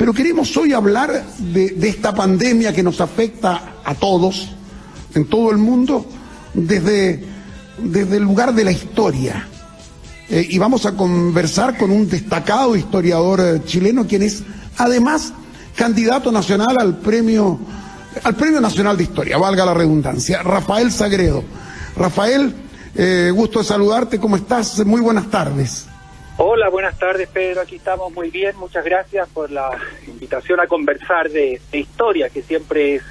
pero queremos hoy hablar de esta pandemia que nos afecta a todos, en todo el mundo, desde el lugar de la historia. Y vamos a conversar con un destacado historiador chileno, quien es además candidato nacional al Premio Nacional de Historia, valga la redundancia, Rafael Sagredo. Rafael, gusto de saludarte, ¿cómo estás? Muy buenas tardes. Hola, buenas tardes, Pedro, aquí estamos muy bien, muchas gracias por la invitación a conversar de historia, que siempre es,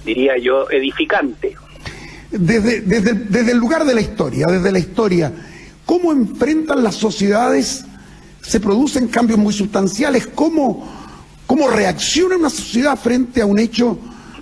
diría yo, edificante. Desde el lugar de la historia, desde la historia, ¿cómo enfrentan las sociedades? Se producen cambios muy sustanciales. ¿Cómo reacciona una sociedad frente a un hecho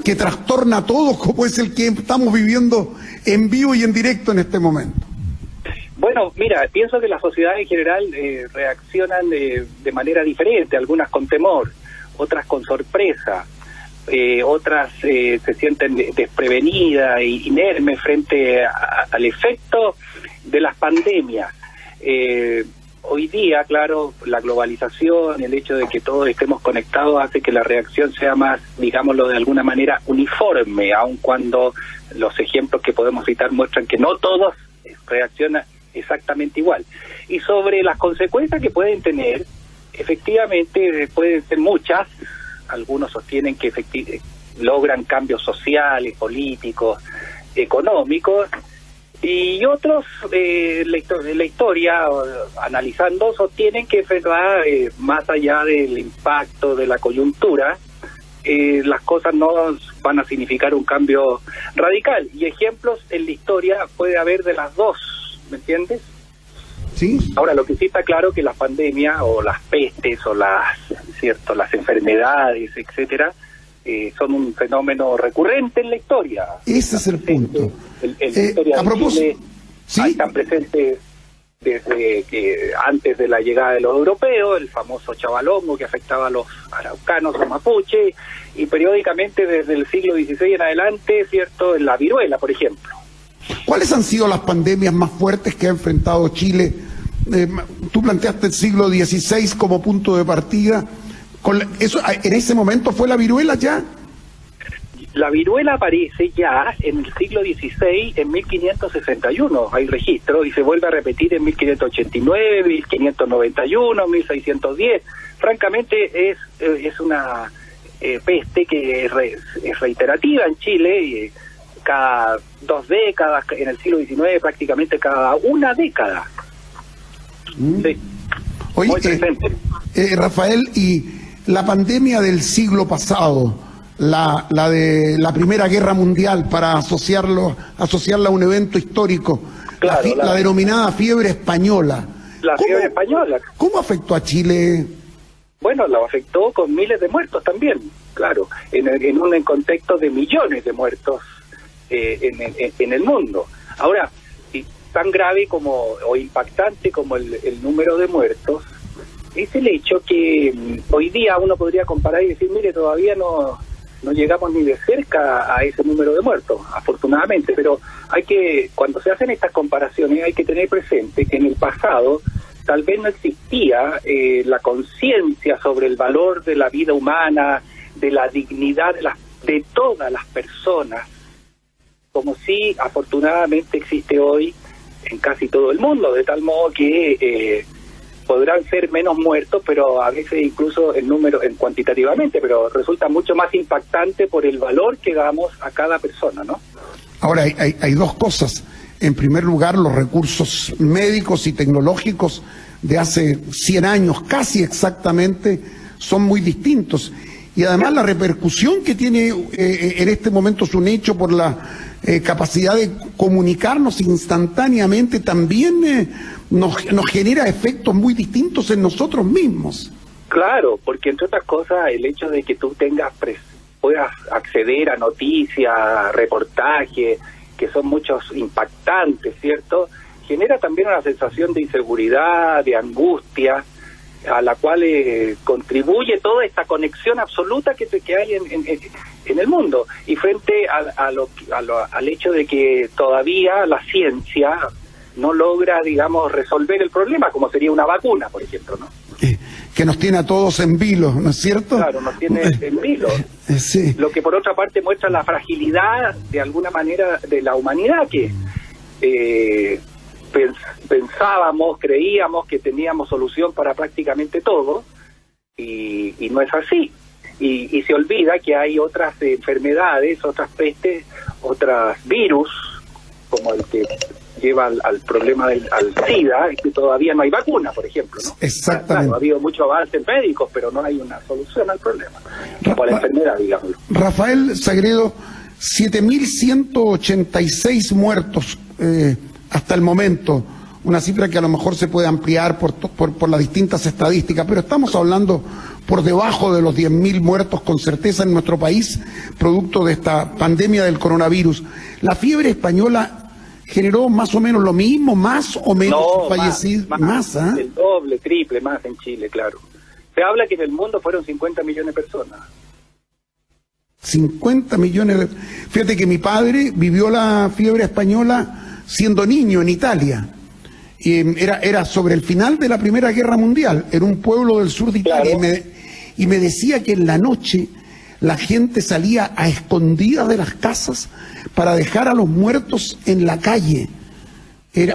que trastorna a todos, como es el que estamos viviendo en vivo y en directo en este momento? Bueno, mira, pienso que las sociedades en general reaccionan de manera diferente, algunas con temor, otras con sorpresa, otras se sienten desprevenidas e inermes frente al efecto de las pandemias. Hoy día, claro, la globalización, el hecho de que todos estemos conectados hace que la reacción sea más, digámoslo de alguna manera, uniforme, aun cuando los ejemplos que podemos citar muestran que no todos reaccionan exactamente igual. Y sobre las consecuencias que pueden tener, efectivamente pueden ser muchas. Algunos sostienen que logran cambios sociales, políticos, económicos, y otros, la historia, analizando, sostienen que, verdad, más allá del impacto de la coyuntura, las cosas no van a significar un cambio radical. Y ejemplos en la historia puede haber de las dos, ¿me entiendes? Sí. Ahora, lo que sí está claro que las pandemias o las pestes o las enfermedades, etcétera, son un fenómeno recurrente en la historia. Ese es el punto. En la historia de Chile, ¿sí? Están presentes desde que antes de la llegada de los europeos, el famoso chavalongo que afectaba a los araucanos o mapuche, y periódicamente desde el siglo XVI en adelante, ¿cierto?, en la viruela, por ejemplo. ¿Cuáles han sido las pandemias más fuertes que ha enfrentado Chile? Tú planteaste el siglo XVI como punto de partida. ¿En ese momento fue la viruela ya? La viruela aparece ya en el siglo XVI, en 1561, hay registro, y se vuelve a repetir en 1589, 1591, 1610. Francamente es una peste que es reiterativa en Chile, y cada 2 décadas, en el siglo XIX prácticamente cada 1 década. Sí. Oye, muy presente. Rafael, y la pandemia del siglo pasado, la de la Primera Guerra Mundial, para asociarla a un evento histórico, claro, la denominada fiebre española. La fiebre española. ¿Cómo afectó a Chile? Bueno, lo afectó con miles de muertos también, claro, en un contexto de millones de muertos en el mundo. Ahora, tan grave o impactante como el número de muertos, es el hecho que hoy día uno podría comparar y decir, mire, todavía no llegamos ni de cerca a ese número de muertos, afortunadamente, pero cuando se hacen estas comparaciones hay que tener presente que en el pasado tal vez no existía la conciencia sobre el valor de la vida humana, de la dignidad de todas las personas, como sí afortunadamente existe hoy en casi todo el mundo, de tal modo que podrán ser menos muertos, pero a veces incluso en cuantitativamente, pero resulta mucho más impactante por el valor que damos a cada persona, ¿no? Ahora, hay dos cosas. En primer lugar, los recursos médicos y tecnológicos de hace 100 años, casi exactamente, son muy distintos. Y además la repercusión que tiene en este momento es un hecho por la capacidad de comunicarnos instantáneamente, también nos genera efectos muy distintos en nosotros mismos. Claro, porque entre otras cosas el hecho de que tú puedas acceder a noticias, reportajes, que son muchos impactantes, ¿cierto?, genera también una sensación de inseguridad, de angustia, a la cual contribuye toda esta conexión absoluta que hay en el mundo, y frente al hecho de que todavía la ciencia no logra, digamos, resolver el problema, como sería una vacuna, por ejemplo, ¿no? que nos tiene a todos en vilo, ¿no es cierto? Claro, nos tiene en vilo. Sí. Lo que por otra parte muestra la fragilidad, de alguna manera, de la humanidad, que pensábamos, creíamos que teníamos solución para prácticamente todo, y no es así. Y se olvida que hay otras enfermedades, otras pestes, otros virus, como el que lleva al problema al SIDA, y que todavía no hay vacuna, por ejemplo, ¿no? Exactamente. Claro, ha habido mucho avance en médicos, pero no hay una solución al problema, o a la enfermedad, digámoslo. Rafael Sagredo, 7.186 muertos hasta el momento, una cifra que a lo mejor se puede ampliar por las distintas estadísticas, pero estamos hablando por debajo de los 10.000 muertos con certeza en nuestro país, producto de esta pandemia del coronavirus. La fiebre española generó más o menos lo mismo, más o menos fallecidos, más, ¿eh? El doble, triple más en Chile, claro. Se habla que en el mundo fueron 50 millones de personas. 50 millones. Fíjate que mi padre vivió la fiebre española siendo niño en Italia. Y era sobre el final de la Primera Guerra Mundial, en un pueblo del sur de Italia, claro. Y me decía que en la noche la gente salía a escondidas de las casas para dejar a los muertos en la calle.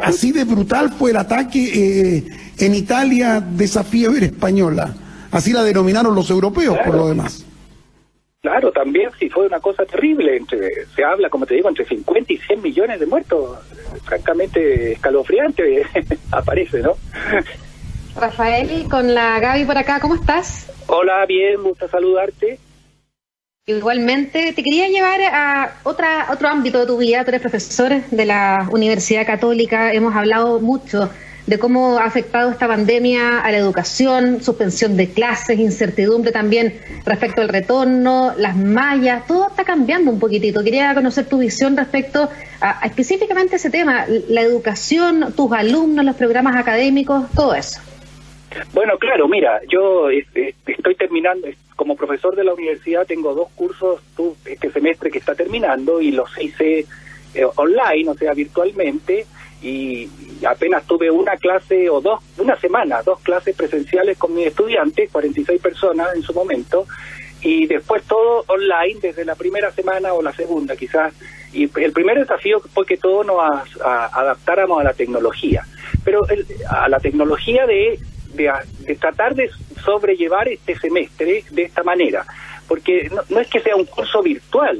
Así de brutal fue el ataque en Italia de esa fiebre española. Así la denominaron los europeos, claro. Por lo demás. Claro, también sí fue una cosa terrible. Se habla, como te digo, entre 50 y 100 millones de muertos. Francamente escalofriante aparece, ¿no? Rafael, con la Gaby por acá, ¿cómo estás? Hola, bien, gusto saludarte. Igualmente, te quería llevar a otro ámbito de tu vida. Tú eres profesor de la Universidad Católica, hemos hablado mucho de cómo ha afectado esta pandemia a la educación, suspensión de clases, incertidumbre también respecto al retorno, las mallas, todo está cambiando un poquitito. Quería conocer tu visión respecto a específicamente ese tema, la educación, tus alumnos, los programas académicos, todo eso. Bueno, claro, mira, yo estoy terminando, como profesor de la universidad tengo 2 cursos este semestre que está terminando y los hice online, o sea, virtualmente, y apenas tuve una clase o una semana, 2 clases presenciales con mis estudiantes, 46 personas en su momento, y después todo online desde la primera semana o la segunda quizás. Y el primer desafío fue que todos nos adaptáramos a la tecnología, pero a la tecnología de tratar de sobrellevar este semestre de esta manera, porque no es que sea un curso virtual,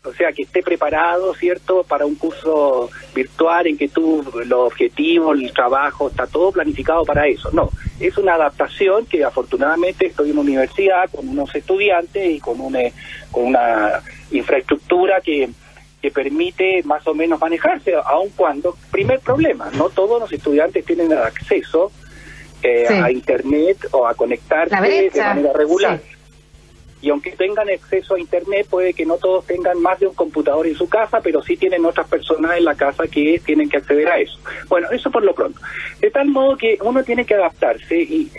o sea, que esté preparado, ¿cierto?, para un curso virtual en que los objetivos, el trabajo, está todo planificado para eso. No, es una adaptación que afortunadamente estoy en una universidad con unos estudiantes y con una infraestructura que permite más o menos manejarse, aun cuando, primer problema, no todos los estudiantes tienen acceso a internet o a conectarse de manera regular. Sí. Y aunque tengan acceso a internet, puede que no todos tengan más de un computador en su casa, pero sí tienen otras personas en la casa que tienen que acceder a eso. Bueno, eso por lo pronto. De tal modo que uno tiene que adaptarse y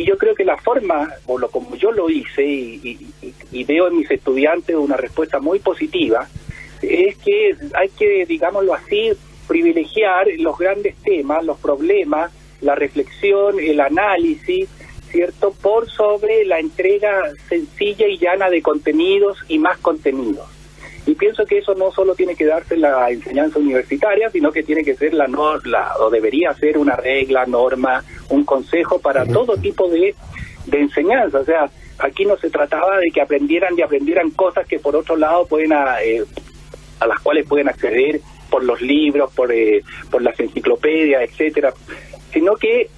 yo creo que la forma, como yo lo hice y veo en mis estudiantes una respuesta muy positiva, es que hay que, digámoslo así, privilegiar los grandes temas, los problemas, la reflexión, el análisis, ¿cierto?, por sobre la entrega sencilla y llana de contenidos y más contenidos. Y pienso que eso no solo tiene que darse en la enseñanza universitaria, sino que tiene que ser o debería ser una regla, norma, un consejo para todo tipo de enseñanza. O sea, aquí no se trataba de que aprendieran cosas que por otro lado pueden a las cuales pueden acceder por los libros, por las enciclopedias, etcétera, sino que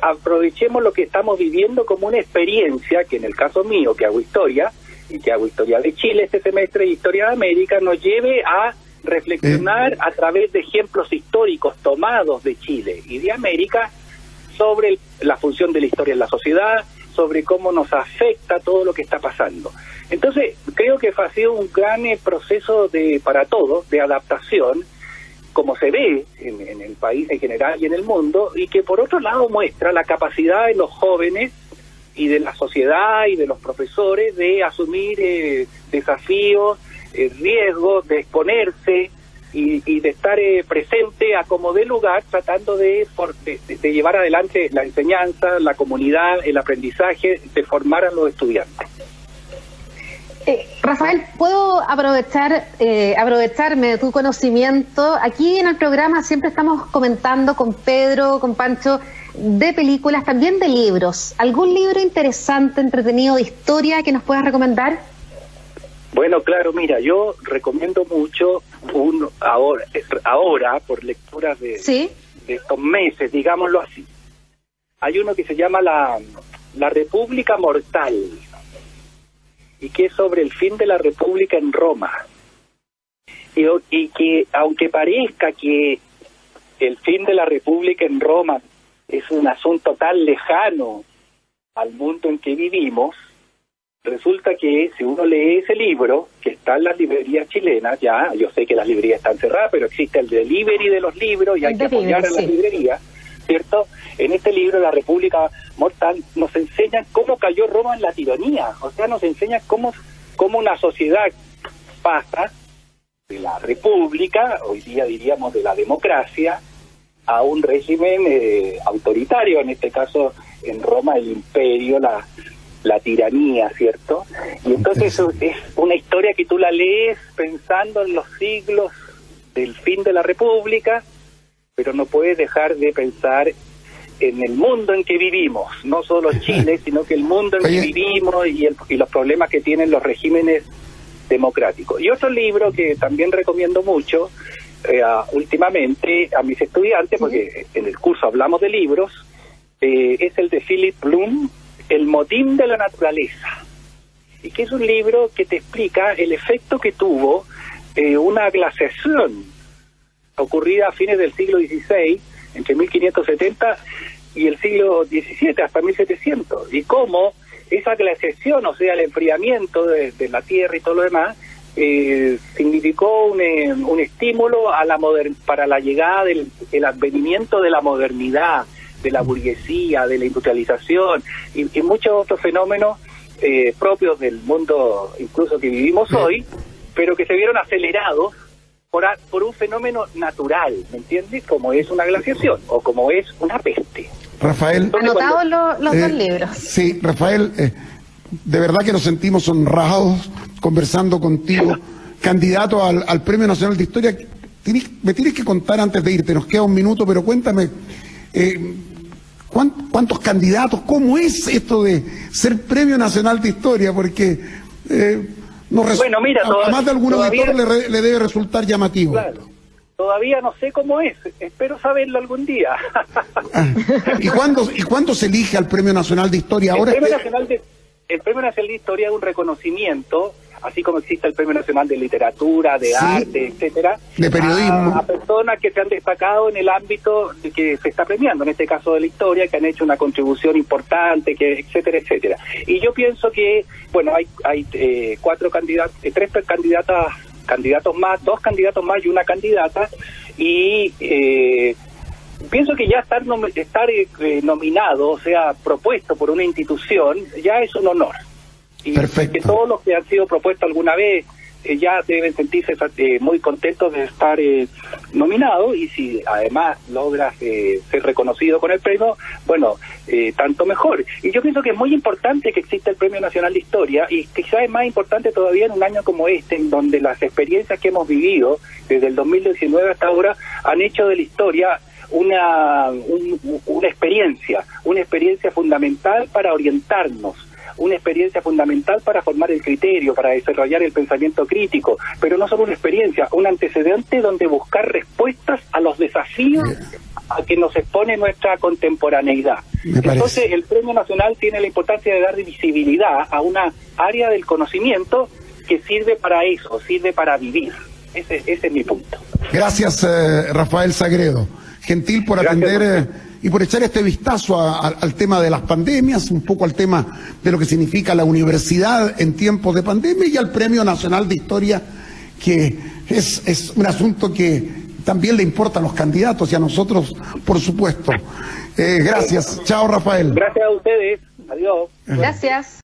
aprovechemos lo que estamos viviendo como una experiencia que en el caso mío, que hago historia, y que hago historia de Chile este semestre y historia de América, nos lleve a reflexionar a través de ejemplos históricos tomados de Chile y de América sobre la función de la historia en la sociedad, sobre cómo nos afecta todo lo que está pasando. Entonces, creo que ha sido un gran proceso para todos, de adaptación, como se ve en el país en general y en el mundo, y que por otro lado muestra la capacidad de los jóvenes y de la sociedad y de los profesores de asumir desafíos, riesgos, de exponerse, y de estar presente a como dé lugar, tratando de llevar adelante la enseñanza, la comunidad, el aprendizaje, de formar a los estudiantes. Rafael, ¿puedo aprovecharme de tu conocimiento? Aquí en el programa siempre estamos comentando con Pedro, con Pancho, de películas, también de libros. ¿Algún libro interesante, entretenido, de historia que nos puedas recomendar? Bueno, claro, mira, yo recomiendo mucho ahora por lecturas de estos meses, digámoslo así. Hay uno que se llama La República Mortal, y que es sobre el fin de la República en Roma. Y que, aunque parezca que el fin de la República en Roma es un asunto tan lejano al mundo en que vivimos, resulta que si uno lee ese libro, que está en las librerías chilenas, ya, yo sé que las librerías están cerradas, pero existe el delivery de los libros y hay que apoyar a las librerías, ¿cierto? En este libro, La República Mortal, nos enseñan cómo cayó Roma en la tiranía, o sea, nos enseña cómo una sociedad pasa de la república, hoy día diríamos de la democracia, a un régimen autoritario, en este caso en Roma el imperio, la tiranía, ¿cierto? Y entonces es una historia que tú la lees pensando en los siglos del fin de la república, pero no puedes dejar de pensar en el mundo en que vivimos, no solo Chile, sino que el mundo en que vivimos y los problemas que tienen los regímenes democráticos. Y otro libro que también recomiendo mucho últimamente a mis estudiantes, porque en el curso hablamos de libros, es el de Philip Bloom, El motín de la naturaleza, y que es un libro que te explica el efecto que tuvo una glaciación ocurrida a fines del siglo XVI, entre 1570 y el siglo XVII, hasta 1700, y cómo esa glaciación, o sea, el enfriamiento de la Tierra y todo lo demás, significó un estímulo a para la llegada el advenimiento de la modernidad, de la burguesía, de la industrialización y muchos otros fenómenos propios del mundo incluso que vivimos hoy, pero que se vieron acelerados por un fenómeno natural, ¿me entiendes? Como es una glaciación o como es una peste. Rafael, anotados los dos libros. Sí, Rafael, de verdad que nos sentimos honrados conversando contigo, candidato al Premio Nacional de Historia. Me tienes que contar antes de irte, nos queda un minuto, pero cuéntame, ¿cuántos candidatos? ¿Cómo es esto de ser Premio Nacional de Historia? Porque bueno, mira, a más de algún auditor le debe resultar llamativo. Claro. Todavía no sé cómo es, espero saberlo algún día. ¿Y cuándo se elige al Premio Nacional de Historia? Ahora el Premio Nacional de Historia es un reconocimiento, así como existe el Premio Nacional de Literatura, de Arte, etcétera, de periodismo, a personas que se han destacado en el ámbito de que se está premiando, en este caso de la historia, que han hecho una contribución importante, etcétera, etcétera. Y yo pienso que, bueno, hay tres candidatos más, dos candidatos más y una candidata, y pienso que ya estar nominado, o sea, propuesto por una institución, ya es un honor. Y perfecto. Que todos los que han sido propuestos alguna vez ya deben sentirse muy contentos de estar nominados, y si además logras ser reconocido con el premio, bueno, tanto mejor. Y yo pienso que es muy importante que exista el Premio Nacional de Historia, y quizás es más importante todavía en un año como este, en donde las experiencias que hemos vivido desde el 2019 hasta ahora han hecho de la historia una experiencia fundamental para orientarnos, una experiencia fundamental para formar el criterio, para desarrollar el pensamiento crítico, pero no solo una experiencia, un antecedente donde buscar respuestas a los desafíos a que nos expone nuestra contemporaneidad. Entonces el Premio Nacional tiene la importancia de dar visibilidad a una área del conocimiento que sirve para eso, sirve para vivir. Ese es mi punto. Gracias, Rafael Sagredo. Gentil por atender y por echar este vistazo al tema de las pandemias, un poco al tema de lo que significa la universidad en tiempos de pandemia, y al Premio Nacional de Historia, que es un asunto que también le importa a los candidatos y a nosotros, por supuesto. Gracias. Chao, Rafael. Gracias a ustedes. Adiós. Gracias.